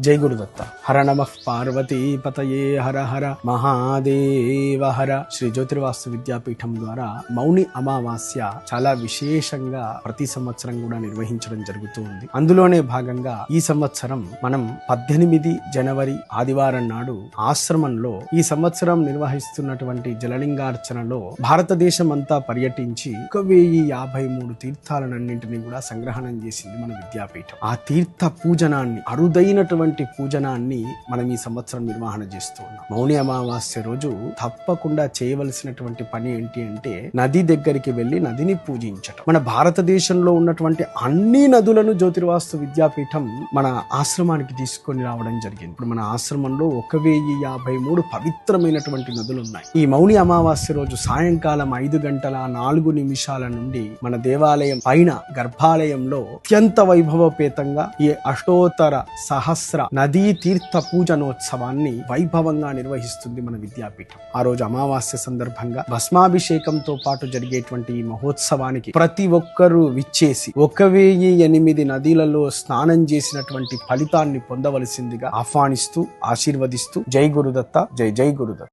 జై గురుదత్త. హర నమః పార్వతీ పతయే హర హర మహాదేవ హర. శ్రీ జ్యోతిర్వాస్తు విద్యాపీఠం ద్వారా మౌని అమావాస్య చాలా విశేషంగా ప్రతి సంవత్సరం కూడా నిర్వహించడం జరుగుతూ ఉంది. అందులోనే భాగంగా ఈ సంవత్సరం మనం 18 జనవరి ఆదివారం నాడు ఆశ్రమంలో ఈ సంవత్సరం నిర్వహిస్తున్నటువంటి జలలింగార్చనలో భారతదేశం అంతా పర్యటించి 1053 తీర్థాలన్నింటినీ కూడా సంగ్రహణం చేసింది మన విద్యాపీఠం. ఆ తీర్థ పూజనాన్ని, అరుదైనటువంటి పూజనాన్ని మనం ఈ సంవత్సరం నిర్వహణ చేస్తూ ఉన్నాం. మౌని అమావాస్య రోజు తప్పకుండా చేయవలసినటువంటి పని ఏంటి అంటే నది దగ్గరికి వెళ్లి నదిని పూజించటం. మన భారతదేశంలో ఉన్నటువంటి అన్ని నదులను జ్యోతిర్వాస్తు విద్యాపీఠం మన ఆశ్రమానికి తీసుకొని రావడం జరిగింది. ఇప్పుడు మన ఆశ్రమంలో 1053 పవిత్రమైనటువంటి నదులు ఉన్నాయి. ఈ మౌని అమావాస్య రోజు సాయంకాలం 5:04 నుండి మన దేవాలయం పైన గర్భాలయంలో అత్యంత వైభవపేతంగా ఈ అష్టోత్తర సహస్ర నదీ తీర్థ పూజనోత్సవాన్ని వైభవంగా నిర్వహిస్తుంది మన విద్యాపీఠం. ఆ రోజు అమావాస్య సందర్భంగా భస్మాభిషేకంతో పాటు జరిగేటువంటి ఈ మహోత్సవానికి ప్రతి ఒక్కరూ విచ్చేసి 1008 నదిలలో స్నానం చేసినటువంటి ఫలితాన్ని పొందవలసిందిగా ఆహ్వానిస్తూ ఆశీర్వదిస్తూ జై గురుదత్త. జై జై గురుదత్త.